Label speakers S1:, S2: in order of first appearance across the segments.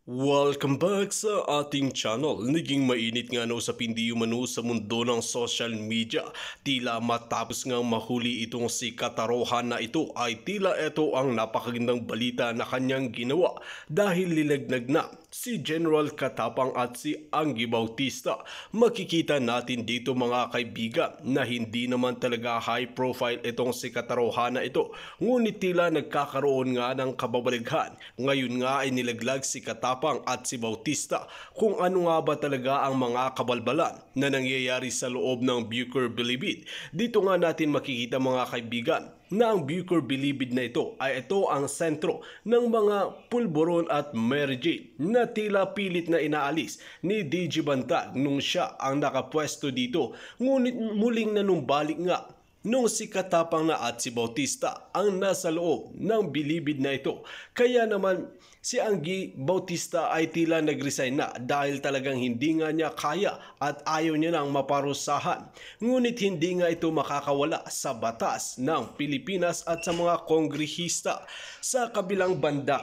S1: Welcome back sa ating channel. Naging mainit nga na usapin di umano sa mundo ng social media. Tila matapos nga mahuli itong si Katarohan na ito ay tila ito ang napakagandang balita na kanyang ginawa dahil lilagnag na si General Katapang at si Anggi Bautista. Makikita natin dito mga kaibigan na hindi naman talaga high profile itong si Katarohan na ito. Ngunit tila nagkakaroon nga ng kababalaghan. Ngayon nga ay nilaglag si Katapang at si Bautista kung ano nga ba talaga ang mga kabalbalan na nangyayari sa loob ng Bucor Bilibid. Dito nga natin makikita mga kaibigan na ang Bucor Bilibid na ito ay ito ang sentro ng mga pulburon at Mary Jane na tila pilit na inaalis ni DJ Bantag nung siya ang nakapwesto dito. Ngunit muling nanumbalik nga nung si Katapang na at si Bautista ang nasa loob ng bilibid na ito. Kaya naman si Anggi Bautista ay tila nag-resign na dahil talagang hindi nga niya kaya at ayaw niya nang maparusahan. Ngunit hindi nga ito makakawala sa batas ng Pilipinas at sa mga kongrehista. Sa kabilang banda,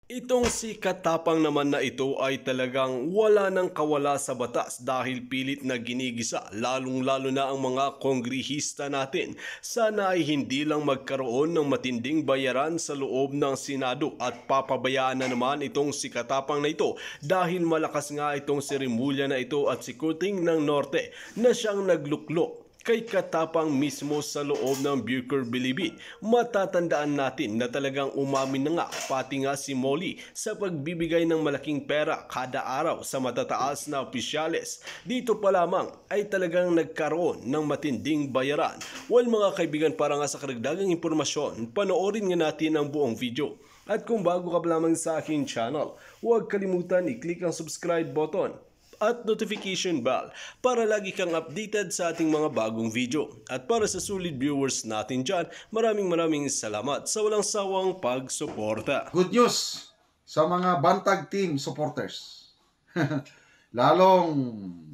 S1: itong si Katapang naman na ito ay talagang wala nang kawala sa batas dahil pilit na ginigisa lalong-lalo na ang mga kongrehista natin. Sana ay hindi lang magkaroon ng matinding bayaran sa loob ng Senado at papabayaan na naman itong si Katapang na ito dahil malakas nga itong si Remulla na ito at si Kuting ng Norte na siyang nagluklok kay Katapang mismo sa loob ng Bucor Bilibid. Matatandaan natin na talagang umamin na nga pati nga si Molly sa pagbibigay ng malaking pera kada araw sa matataas na opisyales. Dito pa lamang ay talagang nagkaroon ng matinding bayaran. Well mga kaibigan, para nga sa karagdagang impormasyon, panoorin nga natin ang buong video. At kung bago ka pa lamang sa aking channel, huwag kalimutan i-click ang subscribe button at notification bell para lagi kang updated sa ating mga bagong video. At para sa solid viewers natin dyan, maraming salamat sa walang sawang pagsuporta.
S2: Good news sa mga Bantag team supporters. Lalong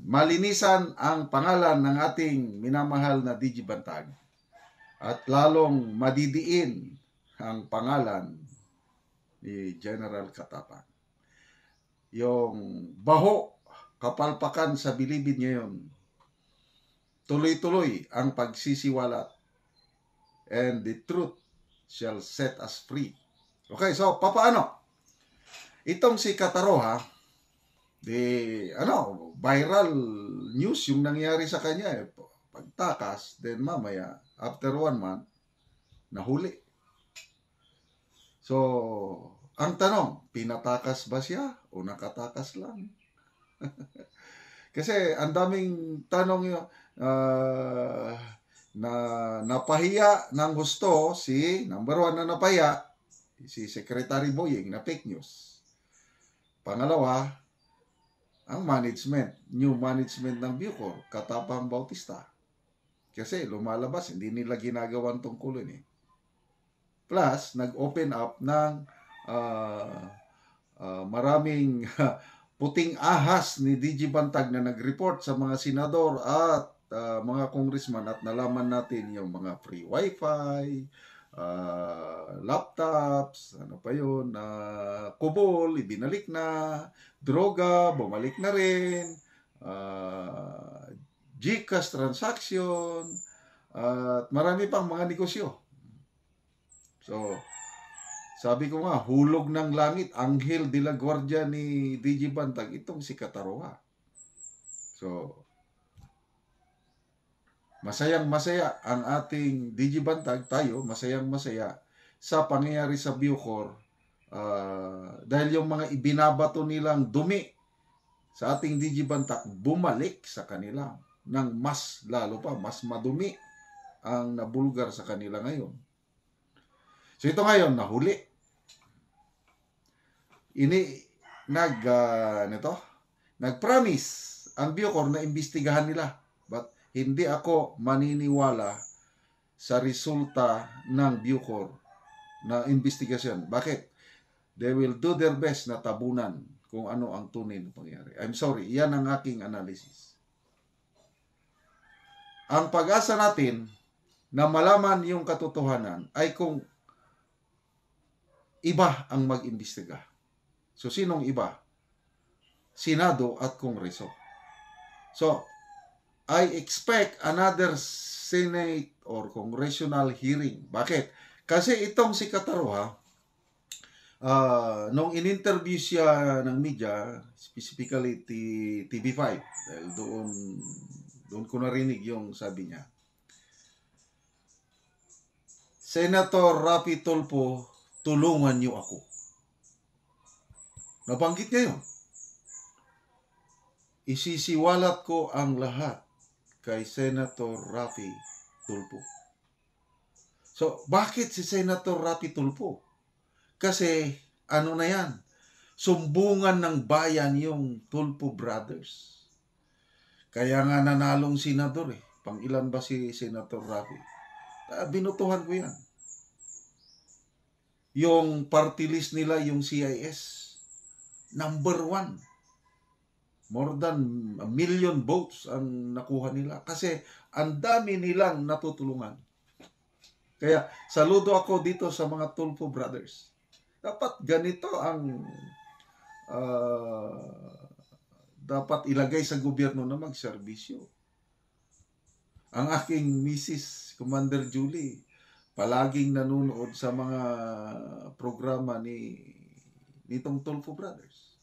S2: malinisan ang pangalan ng ating minamahal na DJ Bantag at lalong madidiin ang pangalan ni General Katapang. Yung baho kapalpakan sa bilibid ngayon, tuloy-tuloy ang pagsisiwalat, and the truth shall set us free. Okay, so papaano? Itong si Kataroha, viral news yung nangyari sa kanya. Pagtakas, then mamaya, after 1 month, nahuli. So, ang tanong, pinatakas ba siya o nakatakas lang? Kasi ang daming tanong yun, na napahiya ng gusto si number 1 na napahiya si Secretary Boyeng na fake news. Pangalawa, ang new management ng Bucor, Katapang Bautista. Kasi lumalabas, hindi nila ginagawan tungkulin eh. Plus, nag-open up ng maraming puting ahas ni DJ Bantag na nag-report sa mga senador at mga congressman, at nalaman natin yung mga free wifi, laptops, ano pa yun, kubol, ibinalik na, droga, bumalik na rin, GCash transaction, at marami pang mga negosyo. So, sabi ko nga, hulog ng langit, Anghel de la Guardia ni DJ Bantag, itong si Kataroha. So, masayang-masaya ang ating DJ Bantag, tayo, masayang-masaya sa pangyayari sa Bucor, dahil yung mga ibinabato nilang dumi sa ating DJ Bantag, bumalik sa kanila ng mas lalo pa, mas madumi ang nabulgar sa kanila ngayon. So, ito ngayon, nahuli. Nag-promise ang Bucor na imbestigahan nila, but hindi ako maniniwala sa resulta ng Bucor na investigasyon. Bakit? They will do their best na tabunan kung ano ang tunay na pangyari. I'm sorry, yan ang aking analysis. Ang pag-asa natin na malaman yung katotohanan ay kung iba ang mag-imbestiga. So, sinong iba? Senado at Kongreso. So, I expect another Senate or Congressional hearing. Bakit? Kasi itong si Kataroha, nung in-interview siya ng media, specifically TV5, dahil doon ko narinig yung sabi niya, Senator Raffy Tulfo, tulungan niyo ako. Nabanggit niya yun. Isisiwalat ko ang lahat kay Senator Raffy Tulfo. So, bakit si Senator Raffy Tulfo? Kasi, ano na yan? Sumbungan ng bayan yung Tulfo Brothers. Kaya nga nanalong senador eh. Pang-ilan ba si Senator Raffy? Binutuhan ko yan. Yung party list nila, yung CIS, number 1. More than 1 million votes ang nakuha nila. Kasi ang dami nilang natutulungan. Kaya saludo ako dito sa mga Tulfo Brothers. Dapat ganito ang dapat ilagay sa gobyerno na magserbisyo. Ang aking Mrs. Commander Julie, palaging nanonood sa mga programa nitong Tulfo Brothers.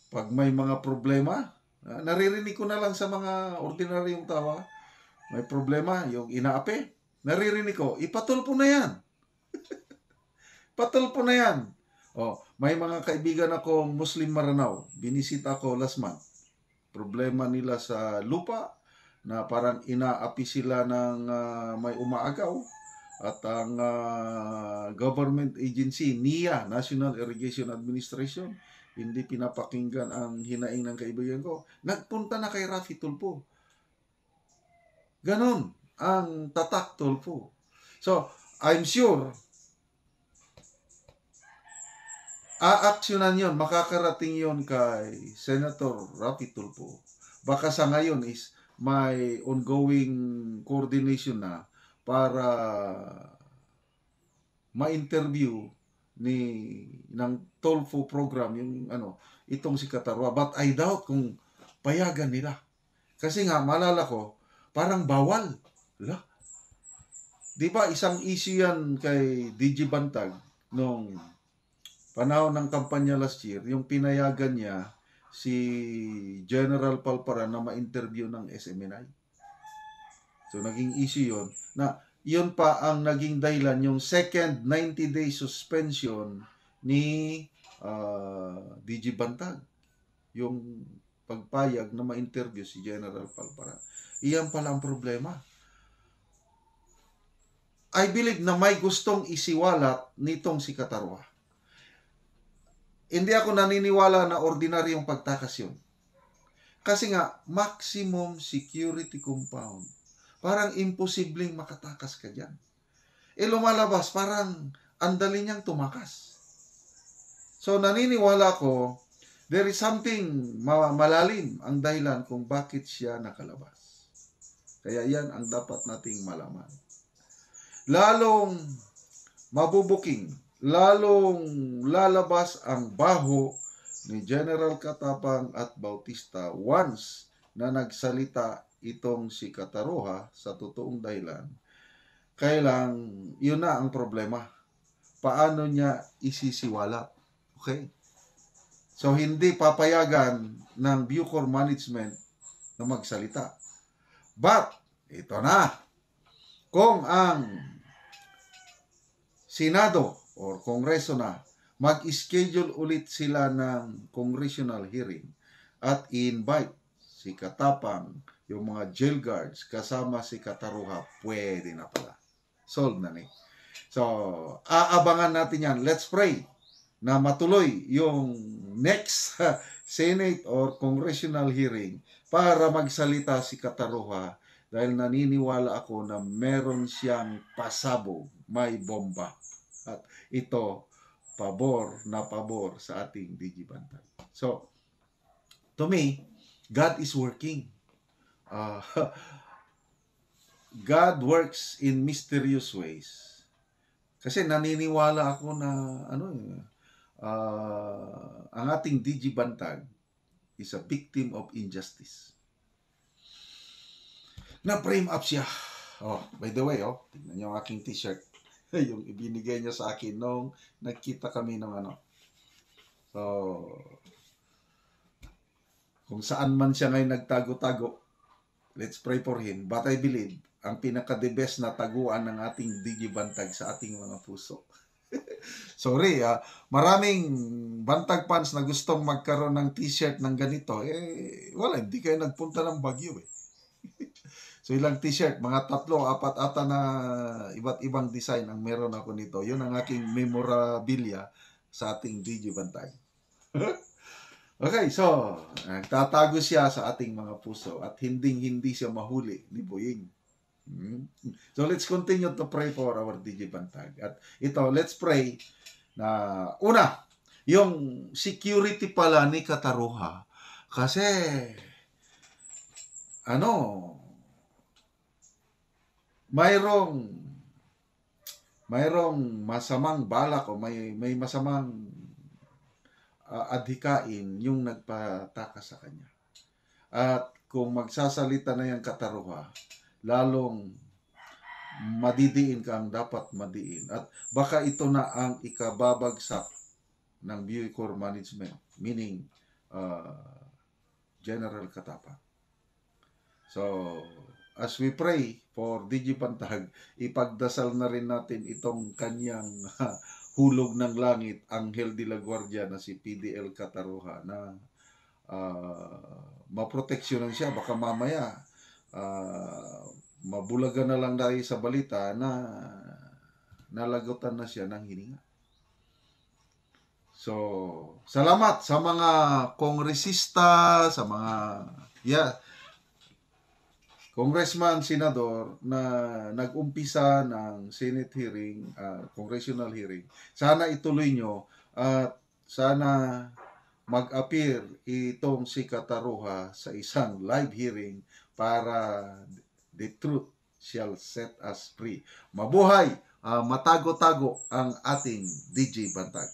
S2: Pag may mga problema, naririnig ko na lang sa mga ordinaryong tawa, may problema, yung inaapi, naririnig ko, ipatulpo na yan. Patulpo na yan. May mga kaibigan akong Muslim Maranao, binisita ko last month. Problema nila sa lupa, na parang inaapi sila ng may umaagaw, at ang government agency, NIA, National Irrigation Administration, hindi pinapakinggan ang hinaing ng kaibigan ko. Nagpunta na kay Raffy Tulfo. Ganon ang tatak Tulfo. So, I'm sure, aaksyonan yon, makakarating yon kay Senator Raffy Tulfo. Baka sa ngayon is may ongoing coordination na para ma-interview ng Tulfo program yung itong si Kataroha, but I doubt kung payagan nila. Kasi nga malala ko parang bawal. Di ba isang issue yan kay DJ Bantag nung panahon ng kampanya last year, yung pinayagan niya si General Palparan na ma-interview ng SMNI. So naging issue yun na yun pa ang naging dahilan yung second 90-day suspension ni DG Bantag. Yung pagpayag na ma-interview si General Palparan. Iyan pala ang problema. I believe na may gustong isiwalat nitong si Kataroha. Hindi ako naniniwala na ordinaryong pagtakas yun. Kasi nga, maximum security compound. Parang imposibleng makatakas ka dyan. Lumalabas, parang andali niyang tumakas. So, naniniwala ko, there is something malalim ang dahilan kung bakit siya nakalabas. Kaya yan ang dapat nating malaman. Lalong mabubuking, lalong lalabas ang baho ni General Katapang at Bautista once na nagsalita itong si Kataroha sa totoong dahilan. Kailang yun na ang problema. Paano niya isisiwalat? Okay? So, hindi papayagan ng Bucor Management na magsalita. But, ito na. Kung ang Senado or Kongreso na mag-schedule ulit sila ng congressional hearing at i-invite si Katapang, yung mga jail guards, kasama si Kataroha, pwede na pala. Solved na ni. So, aabangan natin yan. Let's pray na matuloy yung next Senate or congressional hearing para magsalita si Kataroha dahil naniniwala ako na meron siyang pasabog, may bomba. At ito, pabor sa ating DG Bantag. So, to me, God is working. God works in mysterious ways. Kasi naniniwala ako na ang ating DG Bantag is a victim of injustice. Na-frame up siya. Oh, by the way, tingnan niyo ang aking t-shirt. Yung ibinigay niya sa akin nung nagkita kami ng So, kung saan man siya ngayon nagtago-tago, let's pray for him. But I believe, ang pinaka-the best na taguan ng ating DG Bantag sa ating mga puso. Sorry, maraming Bantag fans na gustong magkaroon ng t-shirt ng ganito. Wala, hindi kayo nagpunta ng Baguio eh. So ilang t-shirt, mga 3, 4 ata na iba't ibang design ang meron ako nito. Yun ang aking memorabilia sa ating DG Bantag. Okay, so nagtatago siya sa ating mga puso at hindi siya mahuli ni Boying. So let's continue to pray for our DG Bantag. At ito, let's pray na una, yung security pala ni Kataroha kasi mayroong masamang balak o may masamang adhikain yung nagpataka sa kanya. At kung magsasalita na yung Kataroha, lalong madidiin ka ang dapat madiin. At baka ito na ang ikababagsak ng Bucor Management, meaning General Katapang. So, as we pray for DG Bantag, ipagdasal na rin natin itong kanyang hulog ng langit, Anghel de la Guardia na si PDL Kataroha na maproteksyonan siya. Baka mamaya mabulagan na lang dahil sa balita na nalagutan na siya ng hininga. So, salamat sa mga kongresista, sa mga congressman, senador na nag-umpisa ng Senate hearing, congressional hearing. Sana ituloy nyo at sana mag-appear itong si Kataroha sa isang live hearing para the truth shall set us free. Mabuhay, matago-tago ang ating DG Bantag.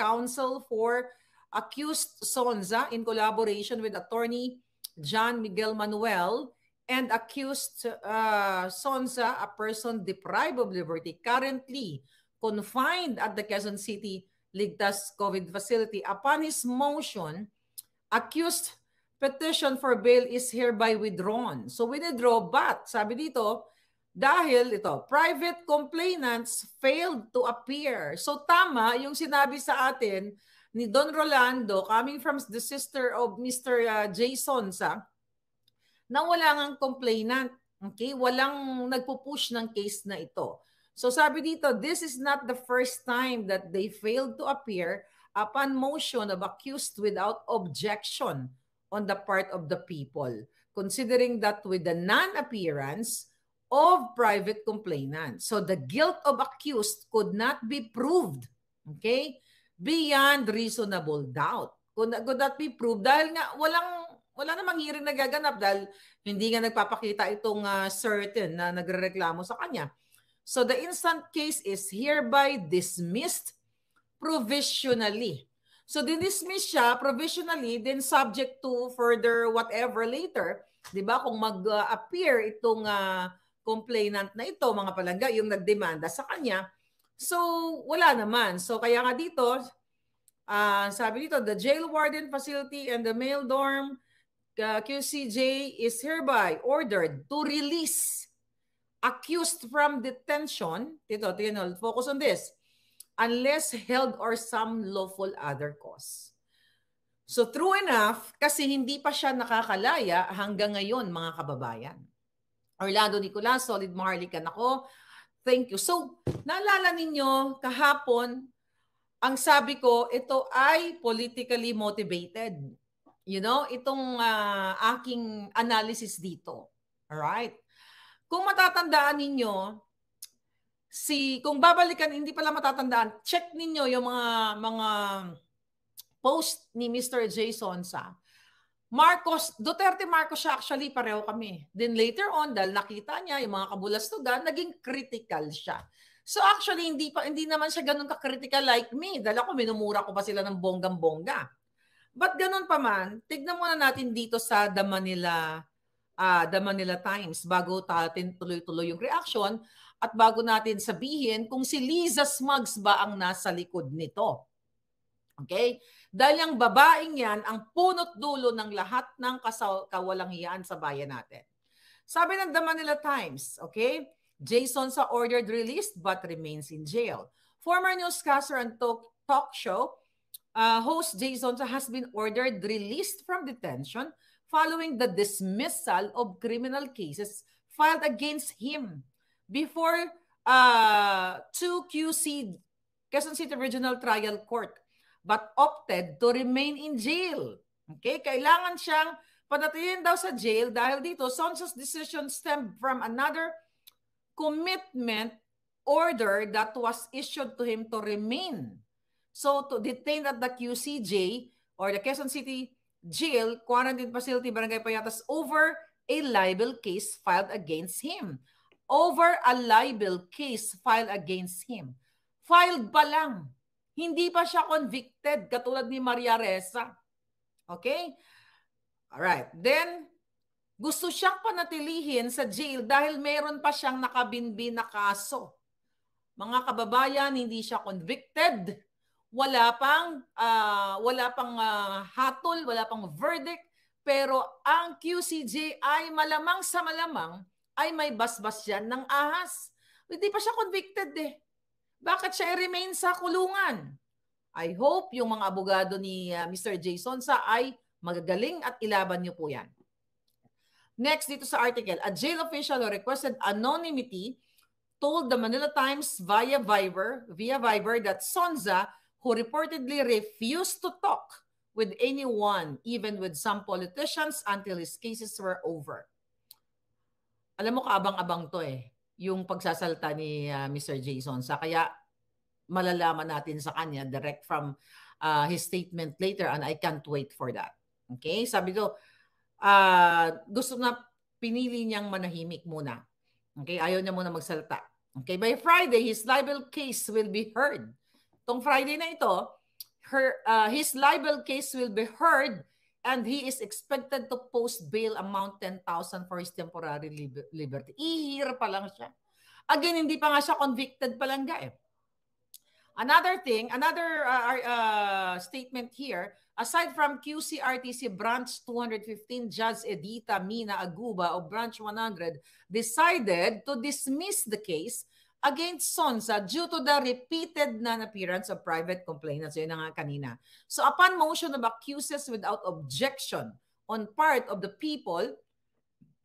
S3: Counsel for accused Sonza in collaboration with attorney John Miguel Manuel and accused Sonza, a person deprived of liberty, currently confined at the Quezon City Ligtas COVID facility. Upon his motion, accused petition for bail is hereby withdrawn. So withdraw, but sabi dito, dahil private complainants failed to appear. So tama yung sinabi sa atin ni Don Rolando, coming from the sister of Mr. J. Sonza, na wala ngang complainant. Okay? Walang nagpupush ng case na ito. So sabi dito, this is not the first time that they failed to appear upon motion of accused without objection on the part of the people, considering that with the non-appearance of private complainant, so the guilt of accused could not be proved, okay, beyond reasonable doubt. Could not be proved dahil nga wala namang hearing nagaganap dahil hindi nga nagpapakita itong certain na nagrereklamo sa kanya. So the instant case is hereby dismissed provisionally. So dinismiss siya provisionally, then subject to further whatever later, 'di ba? Kung mag-appear itong complainant na ito, mga palangga, yung nagdemanda sa kanya. So wala naman. So kaya nga dito, sabi dito, the jail warden facility and the male dorm QCJ is hereby ordered to release accused from detention. Ito, focus on this. Unless held or some lawful other cause. So true enough, kasi hindi pa siya nakakalaya hanggang ngayon, mga kababayan. Orlando Nicolas, Solid Maharlikan ako. Thank you. So, naalala ninyo, kahapon, ang sabi ko, ito ay politically motivated. You know, itong aking analysis dito. Alright? Kung matatandaan ninyo, kung babalikan, hindi pala matatandaan, check ninyo yung mga post ni Mr. J. Sonza. Duterte Marcos siya, actually pareho kami. Then later on, dahil nakita niya yung mga kabulastugan, naging critical siya. So actually, hindi naman siya ganun ka-critical like me. Dahil ako, minumura ko pa sila ng bonggang-bongga. But ganun pa man, tignan muna natin dito sa The Manila Times bago natin tuloy-tuloy yung reaction at bago natin sabihin kung si Liza Smugs ba ang nasa likod nito. Okay? Dahil ang babaeng yan ang punot dulo ng lahat ng kawalanghiyaan sa bayan natin. Sabi ng The Manila Times, okay? Jason sa ordered released but remains in jail. Former newscaster and talk show host Jason has been ordered released from detention following the dismissal of criminal cases filed against him before 2QC Quezon City Regional Trial Court but opted to remain in jail. Okay, kailangan siyang panatilihin daw sa jail dahil dito Sonsa's decision stemmed from another commitment order that was issued to him to remain. So to detain at the QCJ or the Quezon City Jail Quarantine Facility Barangay Payatas over a libel case filed against him. Over a libel case filed against him. Filed pa lang. Hindi pa siya convicted katulad ni Maria Ressa. Okay? Alright. Then, gusto siyang panatilihin sa jail dahil meron pa siyang nakabinbin na kaso. Mga kababayan, hindi siya convicted. Wala pang hatol, wala pang verdict. Pero ang QCJ ay malamang sa malamang ay may basbas yan ng ahas. Hindi pa siya convicted eh. Bakit siya i-remain sa kulungan? I hope yung mga abogado ni Mr. Jason ay magagaling at ilaban niyo po yan. Next dito sa article, a jail official who requested anonymity told the Manila Times via Viber that Sonza, who reportedly refused to talk with anyone, even with some politicians, until his cases were over. Alam mo, kaabang-abang to eh, yung pagsasalta ni Mr. Jason. Kaya malalaman natin sa kanya direct from his statement later and I can't wait for that. Okay? Sabi ko, gusto na pinili niyang manahimik muna. Okay? Ayaw niya muna magsalita. Okay? By Friday, his libel case will be heard. Tong Friday na ito, his libel case will be heard and he is expected to post bail amount 10,000 for his temporary liberty. Ihir pa lang siya. Again, hindi pa nga siya convicted pa lang eh. Another statement here, aside from QCRTC Branch 215, Judge Edita Mina Aguba of Branch 100 decided to dismiss the case against Sonza due to the repeated non-appearance of private complainants. Yun na nga kanina. So upon motion of accusers without objection on part of the people,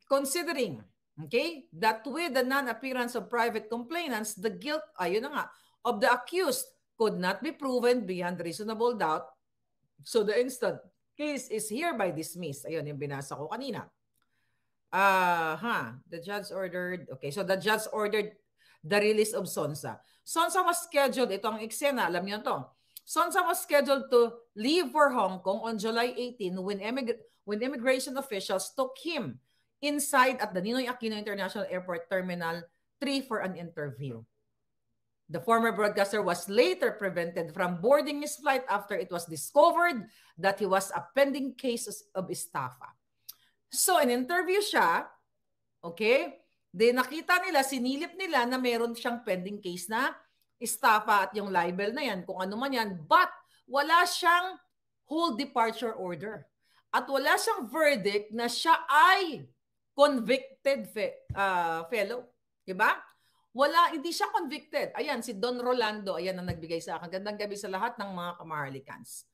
S3: considering, okay, that with the non-appearance of private complainants, the guilt, ayun na nga, of the accused could not be proven beyond reasonable doubt. So the instant case is hereby dismissed. Ayun yung binasa ko kanina. The judge ordered, okay, so the judge ordered the release of Sonza. Sonza was scheduled, ito ang eksena, alam niyo to. Sonza was scheduled to leave for Hong Kong on July 18 when immigration officials took him inside at the Ninoy Aquino International Airport Terminal 3 for an interview. The former broadcaster was later prevented from boarding his flight after it was discovered that he was a pending case of estafa. So, in-interview siya, okay, then nakita nila, sinilip nila na meron siyang pending case na estafa at yung libel na yan, kung ano man yan, but wala siyang whole departure order. At wala siyang verdict na siya ay convicted fellow. Diba? Wala, hindi siya convicted. Ayan, si Don Rolando, ayan ang nagbigay sa akin. Gandang gabi sa lahat ng mga Kamaharlikans.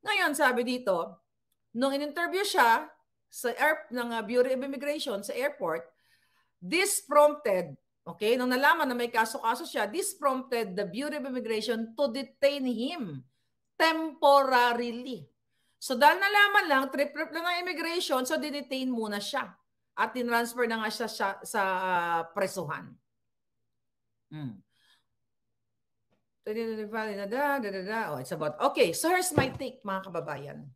S3: Ngayon, sabi dito, nung in-interview siya sa ng Bureau of Immigration sa airport, this prompted, okay, nung nalaman na may kaso-kaso siya, this prompted the Bureau of Immigration to detain him temporarily. So dahil nalaman lang, trip-trip lang ng immigration, so didetain muna siya. At tinransfer na nga siya sa presuhan. Oh, it's about, okay, so here's my take, mga kababayan.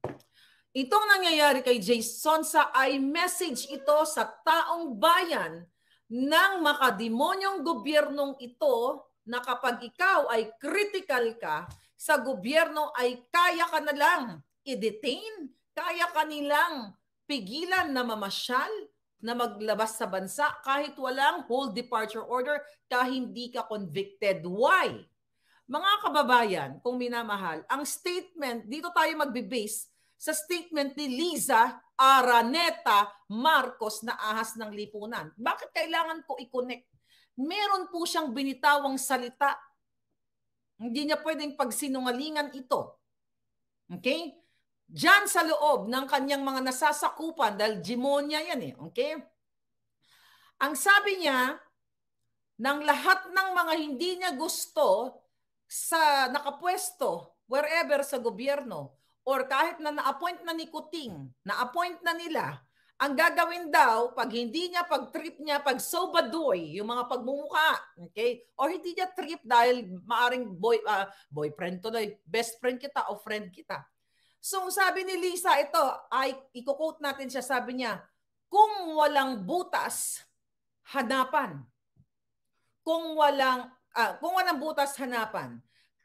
S3: Itong nangyayari kay Jason ay message ito sa taong bayan ng makademonyong gobyernong ito na kapag ikaw ay critical ka sa gobyerno ay kaya ka na lang i-detain, kaya ka nilang pigilan na mamasyal, na maglabas sa bansa kahit walang whole departure order, kahit hindi ka convicted. Why? Mga kababayan, kung minamahal, ang statement, dito tayo magbe-base sa statement ni Liza Araneta Marcos na ahas ng lipunan. Bakit kailangan ko i-connect? Meron po siyang binitawang salita. Hindi niya pwedeng pagsinungalingan ito. Okay? Diyan sa loob ng kanyang mga nasasakupan, dahil demonya yan eh. Okay? Ang sabi niya, ng lahat ng mga hindi niya gusto sa nakapwesto, wherever sa gobyerno, or kahit na na-appoint na ni Kuting, na-appoint na nila, ang gagawin daw, pag hindi niya, pag trip niya, pag sobadoy, yung mga pagmumuka, okay? Or hindi niya trip dahil maaring boyfriend tuloy, best friend kita o friend kita. So sabi ni Lisa, ito, ay i-quote natin siya, sabi niya, kung walang butas, hanapan. Kung walang butas, hanapan.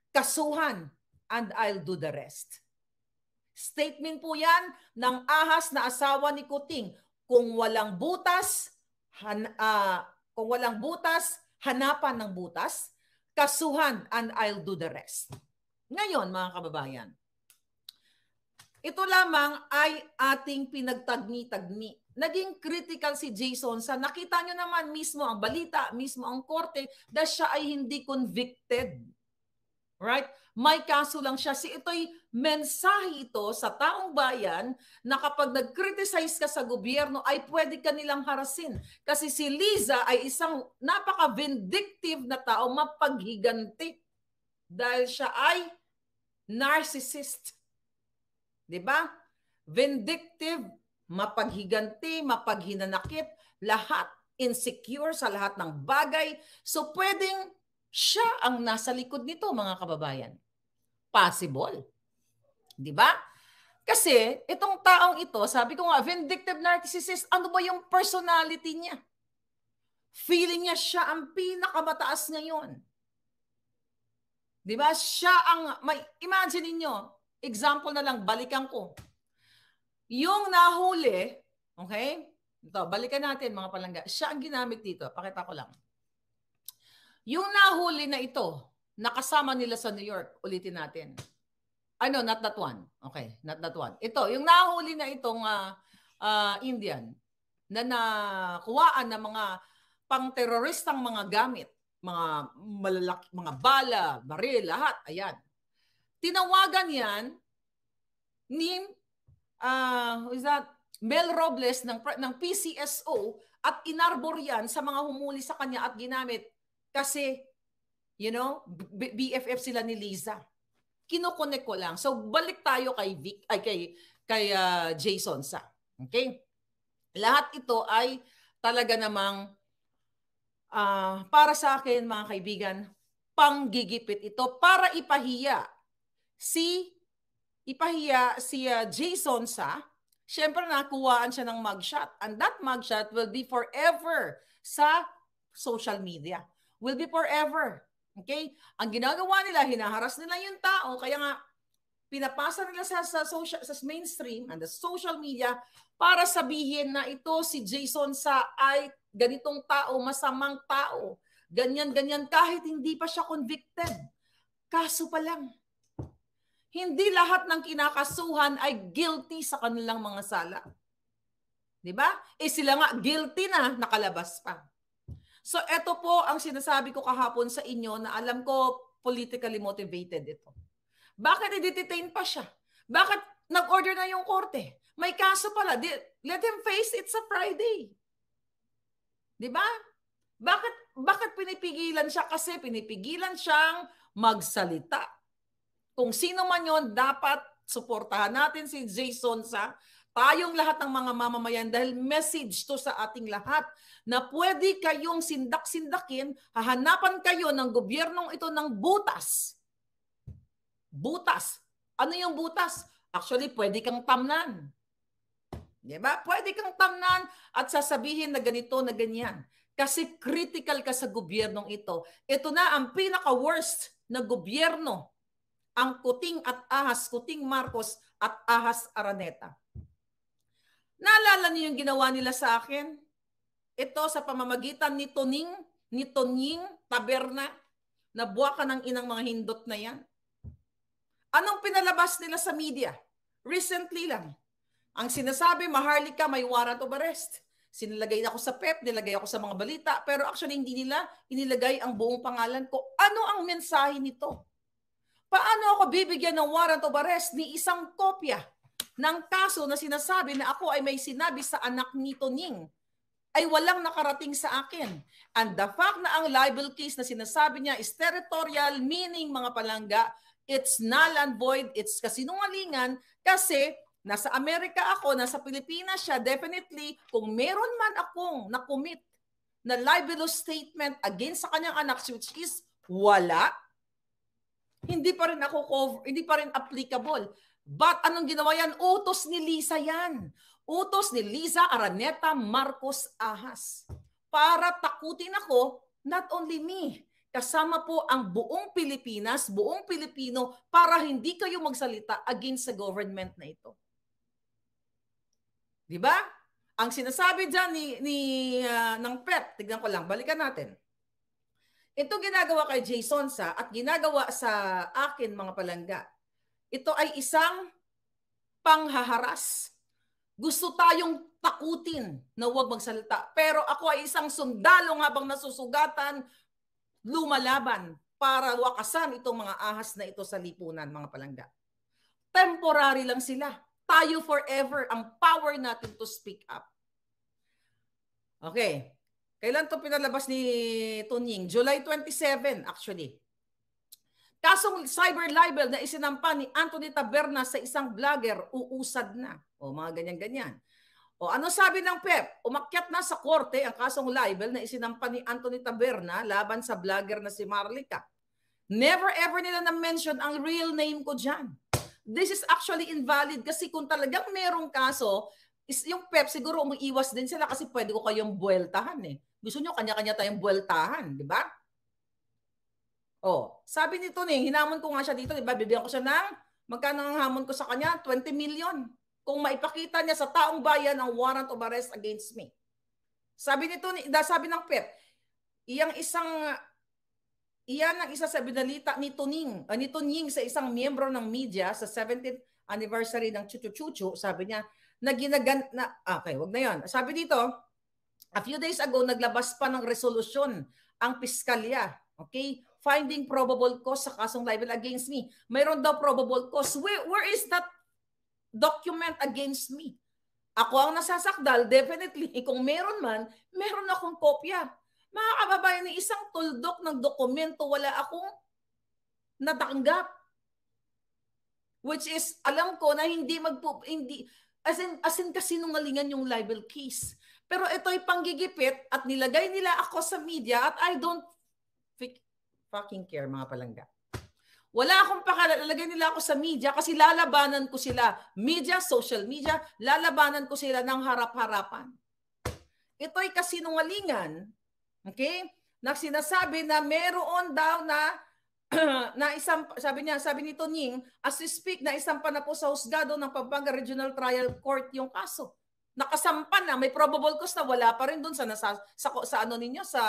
S3: Kasuhan, and I'll do the rest. Statement po yan ng ahas na asawa ni Kuting. Kung walang butas, hanapan ng butas, kasuhan, and I'll do the rest. Ngayon, mga kababayan, ito lamang ay ating pinagtagni-tagni. Naging critical si Jason sa nakita nyo naman mismo ang balita, mismo ang korte, dahil siya ay hindi convicted. Right? May kaso lang siya. Ito'y mensahe ito sa taong bayan na kapag nag-criticize ka sa gobyerno ay pwede ka nilang harasin. Kasi si Liza ay isang napaka-vindictive na tao, mapaghiganti. Dahil siya ay narcissist. Diba? Vindictive, mapaghiganti, mapaghinanakit, lahat insecure sa lahat ng bagay. So pwedeng siya ang nasa likod nito, mga kababayan. Possible. Diba? Kasi itong taong ito, sabi ko nga, vindictive narcissist, ano ba yung personality niya? Feeling niya siya ang pinakamataas ngayon. Diba? Siya ang, imagine niyo, example na lang, balikan ko. Yung nahuli, okay? Ito, balikan natin mga palangga. Siya ang ginamit dito. Pakita ko lang. Yung nahuli na ito, nakasama nila sa New York, ulitin natin. Ano, not that one. Okay, not that one. Ito, yung nahuli na itong Indian na nakuhaan ng mga pang-teroristang mga gamit, mga malalaki, mga bala, baril, lahat. Ayan. Tinawagan yan ni Mel Robles ng PCSO at inarbor yan sa mga humuli sa kanya at ginamit kasi, you know, BFF sila ni Liza. Kinokonek ko lang. So, balik tayo kay Jason sa. Okay? Lahat ito ay talaga namang para sa akin, mga kaibigan, panggigipit ito para ipahiya si Jason sa. Siyempre, nakuhaan siya ng mugshot. And that mugshot will be forever sa social media. Will be forever. Okay? Ang ginagawa nila, hinaharas nila yung tao, kaya nga pinapasa nila sa mainstream and the social media para sabihin na ito si Jason sa ay ganitong tao, masamang tao. Ganyan-ganyan kahit hindi pa siya convicted. Kaso pa lang. Hindi lahat ng kinakasuhan ay guilty sa kanilang mga sala. 'Di ba? Sila nga guilty na, nakalabas pa. So ito po ang sinasabi ko kahapon sa inyo na alam ko politically motivated ito. Bakit i-detain pa siya? Bakit nag-order na yung korte? May kaso pala. Let him face it sa Friday. 'Di ba? Bakit pinipigilan siya? Kasi pinipigilan siyang magsalita. Kung sino man yon, dapat suportahan natin si Jason sa tayong lahat ng mga mamamayan dahil message to sa ating lahat na pwede kayong sindak-sindakin, hahanapan kayo ng gobyernong ito ng butas. Butas. Ano yung butas? Actually, pwede kang tamnan. Diba? Pwede kang tamnan at sasabihin na ganito, na ganyan. Kasi critical ka sa gobyernong ito. Ito na ang pinaka-worst na gobyerno, ang Kuting at Ahas, Kuting Marcos at Ahas Araneta. Naalala niyo yung ginawa nila sa akin? Ito sa pamamagitan ni Tonying Taberna, na buwaka ng inang mga hindot na yan. Anong pinalabas nila sa media? Recently lang. Ang sinasabi, Maharlika, may warrant of arrest. Sinilagay ako sa PEP, nilagay ako sa mga balita, pero actually hindi nila inilagay ang buong pangalan ko. Ano ang mensahe nito? Paano ako bibigyan ng warrant of arrest ni isang kopya ng kaso na sinasabi na ako ay may sinabi sa anak ni Tonying ay walang nakarating sa akin? And the fact na ang libel case na sinasabi niya is territorial, meaning mga palangga, it's null and void, it's kasinungalingan kasi nasa Amerika ako, nasa Pilipinas siya, definitely, kung meron man akong na-commit na libelous statement against sa kanyang anak, which is wala, hindi pa rin ako cover, hindi pa rin applicable. But anong ginawa yan? Utos ni Lisa yan. Utos ni Liza Araneta Marcos Ahas para takutin ako, not only me, kasama po ang buong Pilipinas, buong Pilipino, para hindi kayo magsalita against sa government na ito. Di ba? Ang sinasabi dyan ng PEP, tignan ko lang, balikan natin. Ito ginagawa kay Jason sa at ginagawa sa akin mga palangga. Ito ay isang panghaharas. Gusto tayong takutin na huwag magsalita. Pero ako ay isang sundalo habang nasusugatan, lumalaban para wakasan itong mga ahas na ito sa lipunan, mga palangga. Temporary lang sila. Tayo forever, ang power natin to speak up. Okay. Kailan to pinalabas ni Tonying? July 27, actually. Kasong cyber libel na isinampa ni Anthony Taberna sa isang vlogger, uusad na. O mga ganyan-ganyan. O ano sabi ng PEP? Umakyat na sa korte ang kasong libel na isinampa ni Anthony Taberna laban sa vlogger na si Maharlika. Never ever nila na-mention ang real name ko dyan. This is actually invalid kasi kung talagang merong kaso, yung PEP siguro umiiwas din sila kasi pwede ko kayong buweltahan eh. Gusto nyo kanya-kanya tayong buweltahan, di ba? Oh, sabi nito ni, hinamon ko nga siya dito, di ba? Bibigyan ko siya ng, magkano ang hamon ko sa kanya? 20 million. Kung maipakita niya sa taong bayan ang warrant of arrest against me. Sabi nito, sabi ng PEP, iyan ang isa sa binalita ni Tonying sa isang miyembro ng media sa 17th anniversary ng Chuchu, sabi niya, okay, wag na yon. Sabi dito, a few days ago, naglabas pa ng resolusyon ang piskalya, okay, finding probable cause sa kasong libel against me. Mayroon daw probable cause. Where is that document against me? Ako ang nasasakdal, definitely. Kung meron man, meron akong kopya. Mga kababayan, ni isang tuldok ng dokumento, wala akong natanggap. Which is, alam ko na hindi as in kasinungalingan yung libel case. Pero ito'y panggigipit at nilagay nila ako sa media at I don't fucking care, mga palangga. Wala akong pakialam, nila ako sa media kasi lalabanan ko sila. Media, social media, lalabanan ko sila ng harap-harapan. Ito'y kasinungalingan, okay? Na sinasabi na meron daw na isang, sabi ni Tonying, as we speak, na isang pa na po sa husgado ng Pampanga Regional Trial Court yung kaso. Nakasampa na, may probable cause na wala pa rin dun sa ano ninyo, sa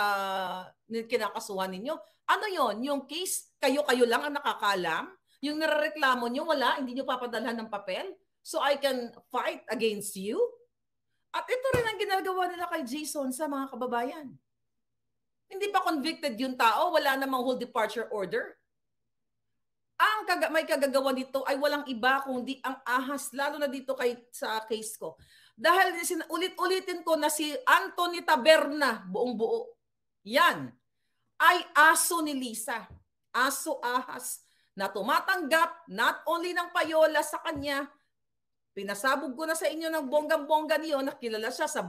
S3: kinakasuhan ninyo. Ano yon? Yung case, kayo lang ang nakakalam? Yung narareklamo nyo, wala, hindi nyo papadalhan ng papel? So I can fight against you? At ito rin ang ginagawa nila kay Jason sa mga kababayan. Hindi pa convicted yung tao, wala namang whole departure order. Ang may kagagawa nito ay walang iba kundi ang ahas, lalo na dito sa case ko. Dahil ulit-ulitin ko na si Anthony Taberna, buong-buo, yan, ay aso ni Lisa. Aso ahas na tumatanggap not only ng payola sa kanya, pinasabog ko na sa inyo ng bonggang-bongga niyo, nakilala siya sa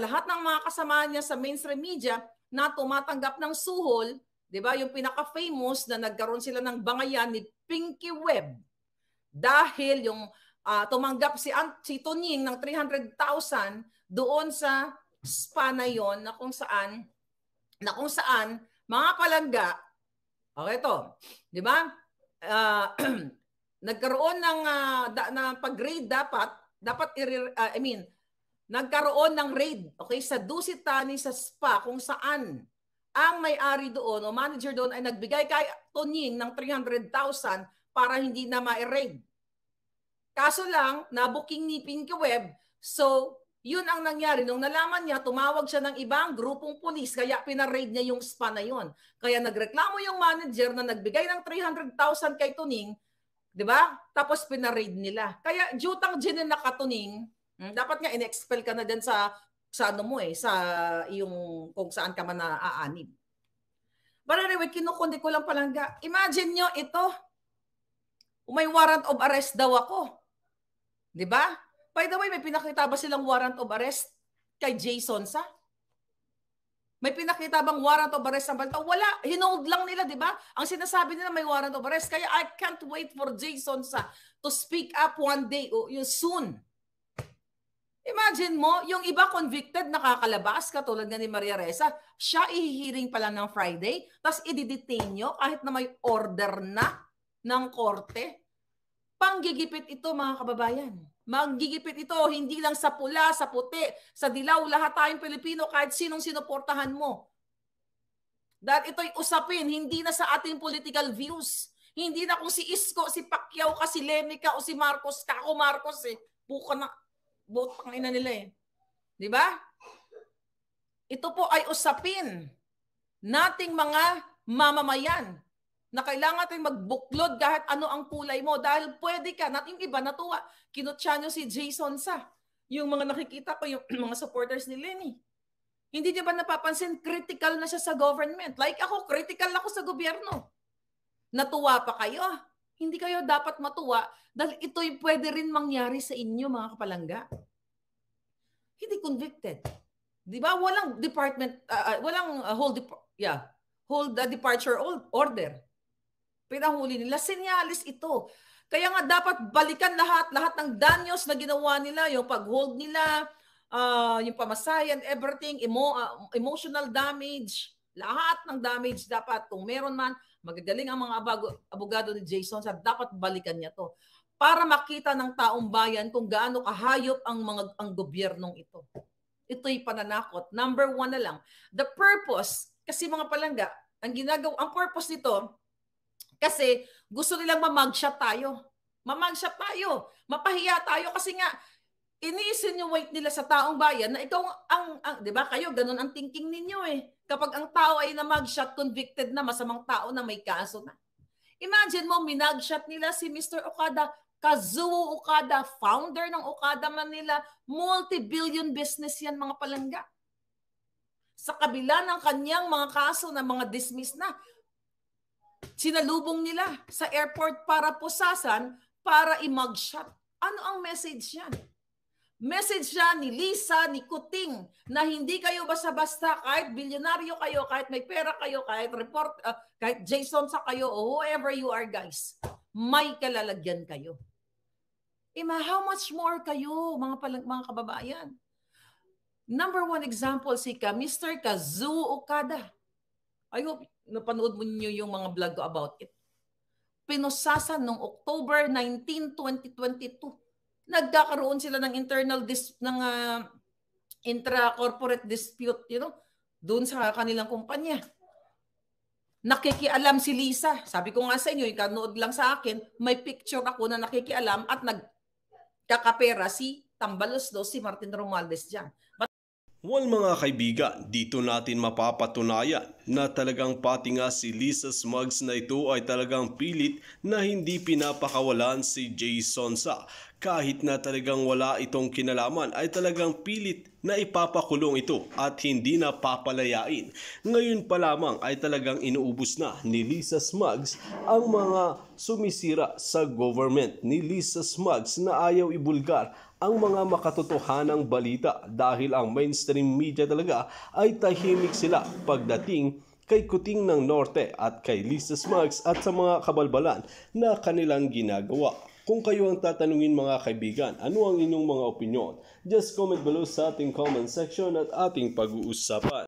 S3: lahat ng mga kasama niya sa mainstream media na tumatanggap ng suhol, di ba? Yung pinaka-famous na nagkaroon sila ng bangayan ni Pinky Webb. Dahil yung tumanggap si Tonying ng 300,000 doon sa spa na yon na kung saan mga palangga, okay to, di ba? Nagkaroon ng pag-raid nagkaroon ng raid, okay, sa Dusit Thani sa spa kung saan ang may-ari doon o manager doon ay nagbigay kay Tunying ng 300,000 para hindi na ma-raid. Kaso lang, nabuking ni Pinky Web, so yun ang nangyari. Nung nalaman niya, tumawag siya ng ibang grupong pulis, kaya pinaraid niya yung spa na yun. Kaya nagreklamo yung manager na nagbigay ng 300,000 kay Tuning, di ba? Tapos pinaraid nila. Kaya jutang dyan na Katuning, dapat nga in-expel ka na dyan sa ano mo sa yung kung saan ka man naaanib. But anyway, kinukundi ko lang palangga. Imagine nyo ito, may warrant of arrest daw ako. Di ba? By the way, may pinakita ba silang warrant of arrest kay Jay Sonsa? May pinakita bang warrant of arrest sa balita? Wala. Hinold lang nila, di ba? Ang sinasabi nila may warrant of arrest. Kaya I can't wait for Jay Sonsa to speak up one day o soon. Imagine mo, yung iba convicted, nakakalabas, katulad nga ni Maria Ressa, siya ihihiring pala ng Friday, tapos i-detain nyo kahit na may order na ng korte. Panggigipit ito, mga kababayan. Manggigipit ito, hindi lang sa pula, sa puti, sa dilaw, lahat tayong Pilipino, kahit sinong sinuportahan mo. Dahil ito'y usapin, hindi na sa ating political views. Hindi na kung si Isko, si Pacquiao ka, si Lemi ka, o si Marcos ka. Ako Marcos buka na. Botang ina nila Di ba? Ito po ay usapin nating mga mamamayan na kailangan natin magbuklod kahit ano ang kulay mo dahil pwede ka. Nating iba natuwa. Kinutya nyo si Jason sa. Yung mga nakikita ko, yung mga supporters ni Lenny. Hindi niya ba napapansin, critical na siya sa government? Like ako, critical ako sa gobyerno. Natuwa pa kayo? Hindi kayo dapat matuwa dahil ito'y pwede rin mangyari sa inyo, mga kapalangga. Hindi convicted. Di ba? Walang department, hold departure order. Pinahuli nila. Sinyalis ito. Kaya nga dapat balikan lahat ng danyos na ginawa nila, yung pag-hold nila, yung pamasahe and everything, emotional damage, lahat ng damage dapat, kung meron man, magagaling ang mga abogado ni Jason, dapat balikan niya to para makita ng taong bayan kung gaano kahayop ang gobyernong ito. Ito'y pananakot. Number 1 na lang. The purpose, kasi mga palangga, ang purpose nito, kasi gusto nilang mamagshot tayo. Mamagshot tayo. Mapahiya tayo kasi nga, ini-insinuate nila sa taong bayan na ikaw di ba kayo, ganun ang thinking ninyo Kapag ang tao ay na-mugshot, convicted na, masamang tao na may kaso na. Imagine mo, minagshot nila si Mr. Okada, Kazuo Okada, founder ng Okada Manila, multi-billion business yan, mga palangga. Sa kabila ng kanyang mga kaso na mga dismiss na, sinalubong nila sa airport para pusasan, para i-mugshot. Ano ang message yan? Message siya ni Lisa, ni Kuting, na hindi kayo basta-basta, kahit bilyonaryo kayo, kahit may pera kayo, kahit Jason sa kayo, o whoever you are, guys, may kalalagyan kayo. How much more kayo, mga kababayan? Number 1 example, si Mr. Kazuo Okada. I hope napanood mo niyo yung mga vlog ko about it. Pinusasan noong October 19, 2022. Nagkakaroon sila ng intra-corporate dispute, doon sa kanilang kumpanya. Nakikialam si Lisa. Sabi ko nga sa inyo, ikanood lang sa akin, may picture ako na nakikialam at nagkakapera si Tambalos si Martin Romualdez dyan.
S1: Well mga kaibigan, dito natin mapapatunayan na talagang pati nga si Lisa Smugs na ito ay talagang pilit na hindi pinapakawalan si Jason sa. Kahit na talagang wala itong kinalaman ay talagang pilit na ipapakulong ito at hindi na papalayain. Ngayon pa lamang ay talagang inuubos na ni Lisa Smugs ang mga sumisira sa government ni Lisa Smugs na ayaw ibulgar ang mga makatotohanang balita dahil ang mainstream media talaga ay tahimik sila pagdating kay Kuting ng Norte at kay Lisa Smugs at sa mga kabalbalan na kanilang ginagawa. Kung kayo ang tatanungin mga kaibigan, ano ang inyong mga opinyon? Just comment below sa ating comment section at ating pag-uusapan.